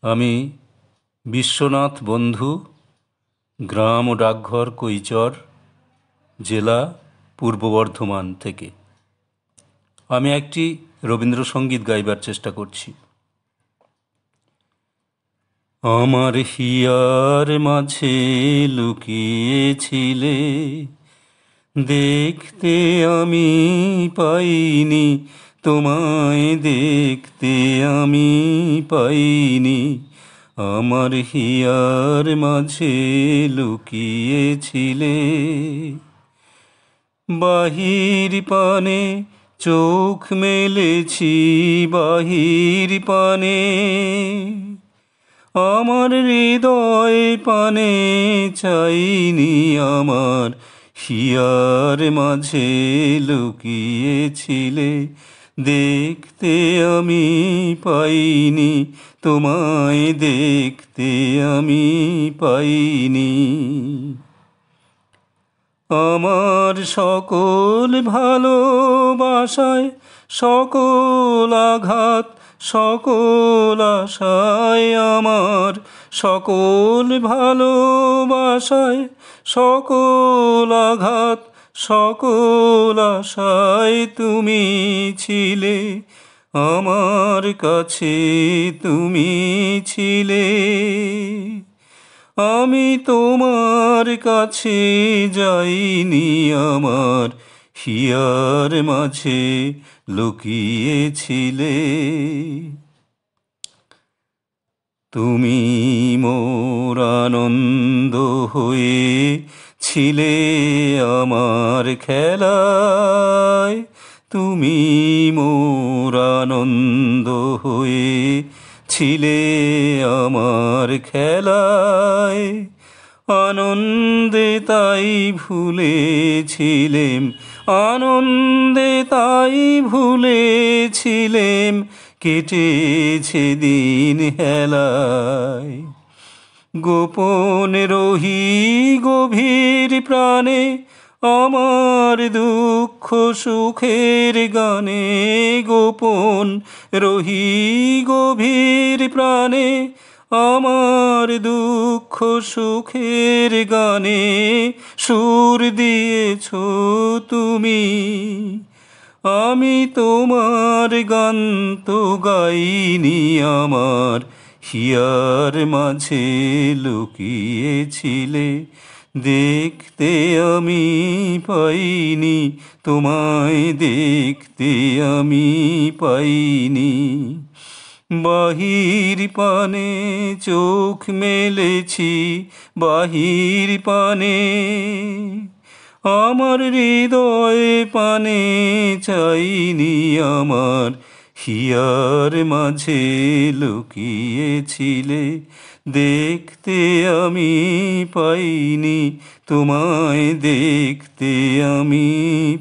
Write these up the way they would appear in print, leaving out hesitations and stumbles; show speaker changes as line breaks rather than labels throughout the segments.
আমি বিশ্বনাথ বন্ধু, গ্রাম ও ডাকঘর কৈচর, জেলা পূর্ব বর্ধমান থেকে। আমি একটি রবীন্দ্রসঙ্গীত গাইবার চেষ্টা করছি। আমার হিয়ার মাঝে লুকিয়েছিলে, দেখতে আমি পাইনি, তোমায় দেখতে আমি পাইনি। আমার হিয়ার মাঝে লুকিয়েছিলে, বাহির পানে চোখ মেলেছি, বাহির পানে আমার হৃদয় পানে চাইনি। আমার হিয়ার মাঝে লুকিয়েছিলে, দেখতে আমি পাইনি, তোমায় দেখতে আমি পাইনি। আমার সকল ভালোবাসায়, সকল আঘাত, সকল আশায়, আমার সকল ভালোবাসায়, সকল আঘাত, সকল আশায় তুমি ছিলে, আমার কাছে তুমি ছিলে। আমি তোমার কাছে যাইনি, আমার হিয়ার মাঝে লুকিয়েছিলে। তুমি মোর আনন্দ হয়ে ছিলে আমার খেলায়, তুমি মোর আনন্দ হয়ে ছিলে আমার খেলায়। আনন্দে তাই ভুলেছিলেম, আনন্দে তাই ভুলেছিলেম, কেটেছে দিন হেলায়। গোপন রহি গভীর প্রাণে, আমার দুঃখ সুখের গানে, গোপন রহি গভীর প্রাণে, আমার দুঃখ সুখের গানে সুর দিয়েছ তুমি। আমি তোমার গান তো গাইনি, আমার হিয়ার মাঝে লুকিয়েছিলে, দেখতে আমি পাইনি, তোমায় দেখতে আমি পাইনি। বাহির পানে চোখ মেলেছি, বাহির পানে আমার হৃদয় পানে চাইনি। আমার হিয়ার মাঝে লুকিয়েছিলে, দেখতে আমি পাইনি, তোমায় দেখতে আমি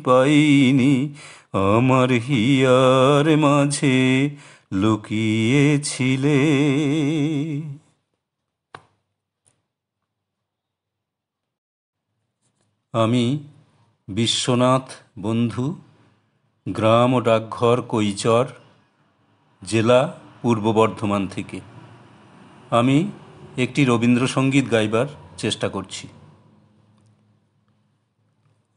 পাইনি। আমার হিয়ার মাঝে লুকিয়েছিলে। আমি বিশ্বনাথ বন্ধু, গ্রাম ও ডাকঘর কৈচর, জেলা পূর্ব বর্ধমান থেকে। আমি একটি রবীন্দ্রসঙ্গীত গাইবার চেষ্টা করছি।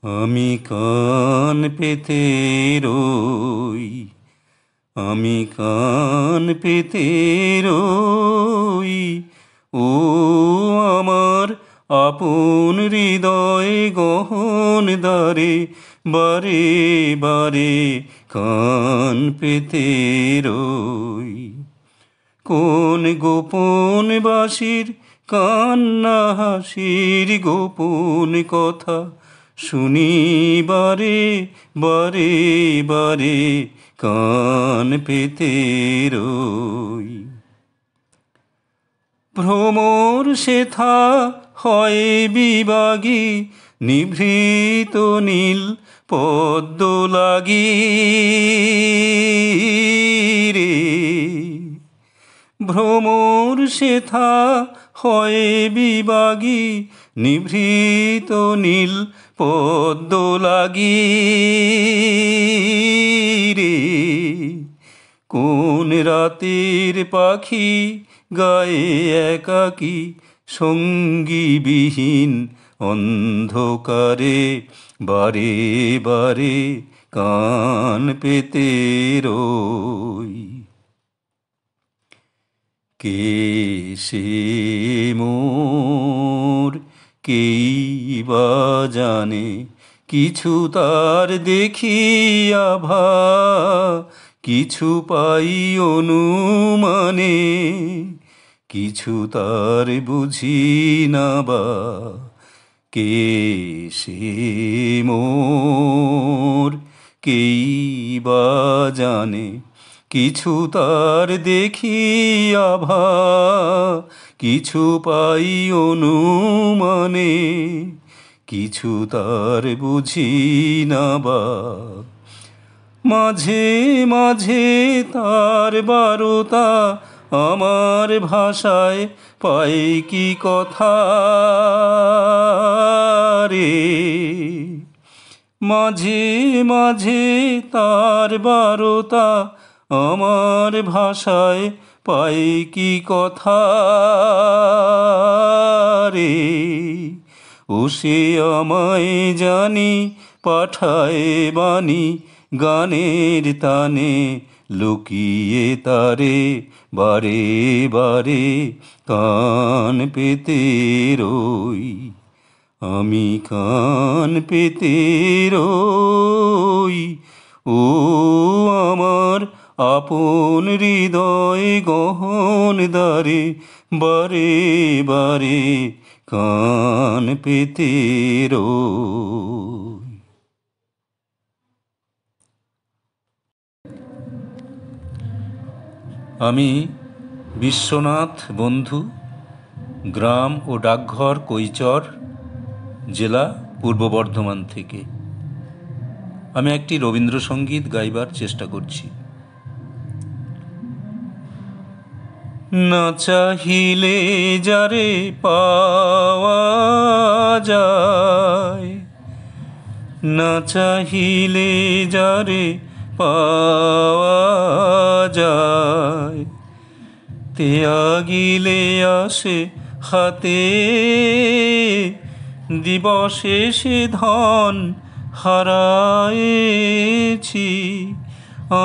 আমি কান পেতে রই, আমি কান পেতে রই, ও আমার আপন হৃদয় গহন দ্বারে, বারে বারে কান পেতে রই। কোন গোপন বাঁশির কান্না হাসির গোপন কথা শুনি, বারে বারে বারে কান পেতে রই। ভ্রমর সেথা হয় বিভাগী, নিভৃত নীল পদ্ম লাগি রে। ভ্রমর সেথা হয় বিভাগী, নিভৃত নীল পদ্ম লাগি রে। কোন রাতের পাখি গায়ে একাকী সঙ্গীবিহীন অন্ধকারে বারে বারে কান পেতে রই। কে সে মোর কেই বা জানে, কিছু তার দেখি আভা, কিছু পাই অনুমানে, কিছু তার বুঝি না বা। কে সে মোর কেই বা জানে, কিছু তার দেখি আভা, কিছু পাই অনুমানে, কিছু তার বুঝি না বা। মাঝে মাঝে তার বারতা আমার ভাষায় পাই কি কথা রে। মাঝে মাঝে তার বারতা আমার ভাষায় পাই কি কথা রে। ও সে আমায় জানি পাঠায় বাণী গানের তানে, লুকিয়ে তারে বারে বারে কান পেতে রই। আমি কান পেতে রই। ও আমার আপন হৃদয় গহন দ্বারে বারে বারে কান পেতে রই। আমি বিশ্বনাথ বন্ধু, গ্রাম ও ডাকঘর কৈচর, জেলা পূর্ব বর্ধমান থেকে আমি একটি রবীন্দ্রসঙ্গীত গাইবার চেষ্টা করছি। না চাহিলে যারে পাওয়া যায়, না চাহিলে যারে পাওয়া যায়, তে আগিলে আসে হাতে, দিবসে সে ধন হারায়েছি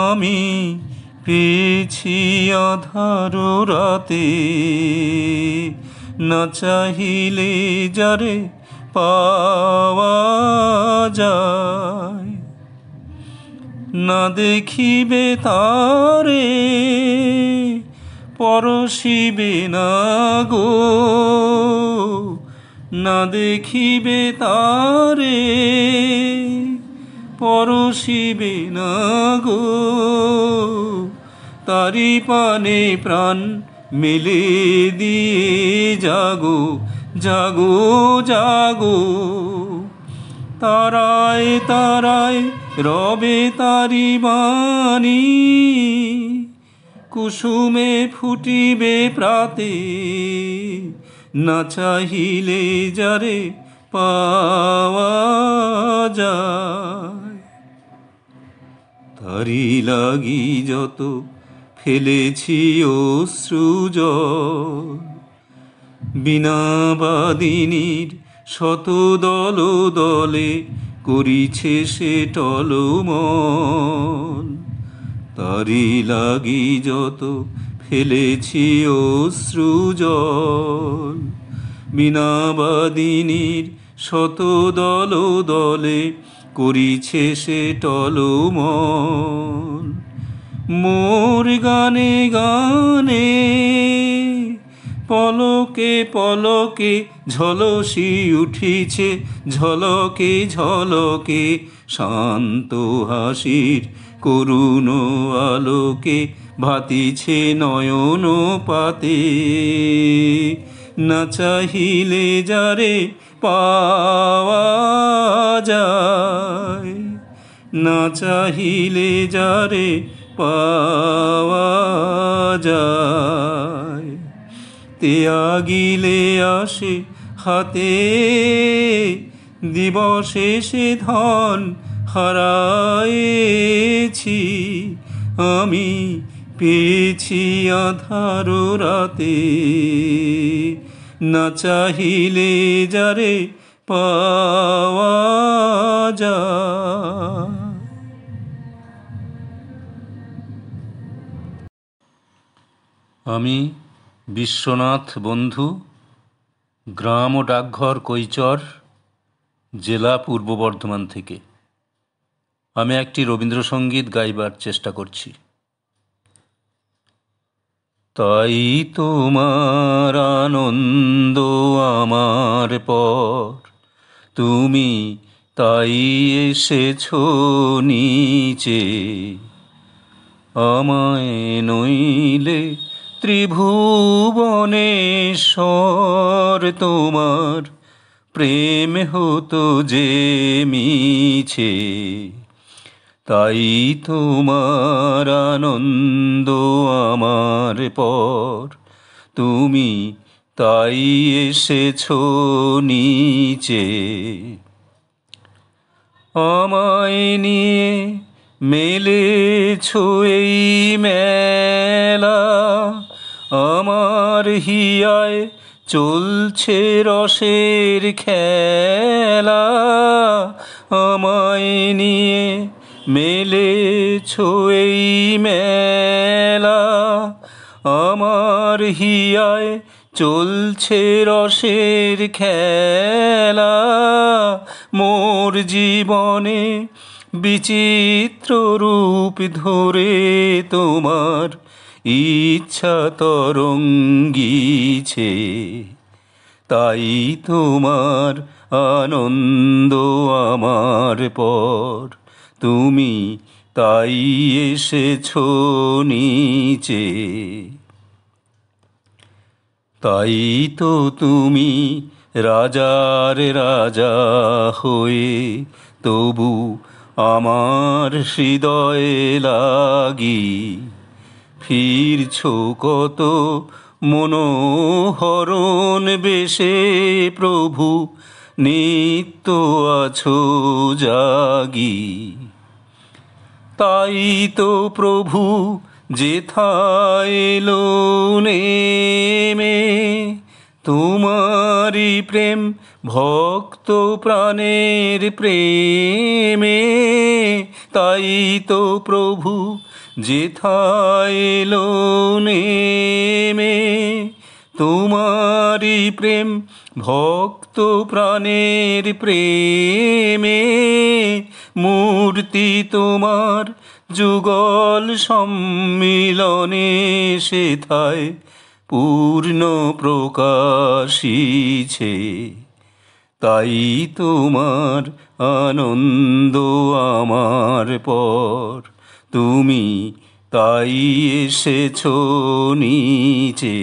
আমি, পেয়েছি আধার রাতে। না চাহিলে যারে পাওয়া যায়, না দেখিবে তারে পরশিবে না গো, না দেখিবে তারে পরশিবে না গো। তারি পানে প্রাণ মেলে দিয়ে জাগো জাগো জাগো। তারায় তারায় রবে তারি বাণী, কুসুমে ফুটিবে প্রাতে। না চাহিলে যারে পাওয়া যায়, তারি লাগি যত ফেলেছি অশ্রুজল, বীণাবাদিনীর শত দল দলে করিছে সে টলমল। তারি লাগি যত ফেলেছি অশ্রুজল, বীণাবাদিনীর শত দল দলে করিছে সে টলমল। মোর গানে গানে পলকে পলকে ঝলসি উঠিছে, ঝলকে ঝলকে শান্ত হাসির করুণ আলোকে ভাতিছে নয়ন পাতে। না চাহিলে যারে পাওয়া যায়, না চাহিলে যারে পাওয়া যায়, তে আগিলে আসে হাতে, দিবসে সে ধন হারায়েছি আমি, পেয়েছি আধার রাতে, না চাহিলে যারে পাওয়া যায়। আমি বিশ্বনাথ বন্ধু, গ্রাম ও ডাকঘর কৈচর, জেলা পূর্ব বর্ধমান থেকে আমি একটি রবীন্দ্রসঙ্গীত গাইবার চেষ্টা করছি। তাই তোমার আনন্দ আমার পর, তুমি তাই এসেছো নিচে, আমায় নইলে ত্রিভুবনেশ্বর তোমার প্রেম হতো যে মিছে। তাই তোমার আনন্দ আমার পর, তুমি তাই এসেছো নিচে। আমায় নিয়ে মেলেছো এই মেলা, আমার হিয়ায় চলছে রসের খেলা। আমায় নিয়ে মেলেছো এই মেলা, আমার হিয়ায় চলছে রসের খেলা। মোর জীবনে বিচিত্র রূপ ধরে তোমার ইচ্ছা তরঙ্গিছে। তাই তোমার আনন্দ আমার পর, তুমি তাই এসেছো নিচে। তাই তো তুমি রাজার রাজা হয়ে তবু আমার হৃদয়ে লাগি ফিরছো কত মনোহরণ বেশে। প্রভু নিত্য আছো জাগি। তাই তো প্রভু যেথায় এলো নেমে, তোমারি প্রেম ভক্ত প্রাণের প্রেমে। তাই তো প্রভু যেথায় এলো নেমে, তোমারি প্রেম ভক্ত প্রাণের প্রেমে। মূর্তি তোমার যুগল সম্মিলনে সেথায় পূর্ণ প্রকাশিছে। তাই তোমার আনন্দ আমার পর, তুমি তাই এসেছো নিচে।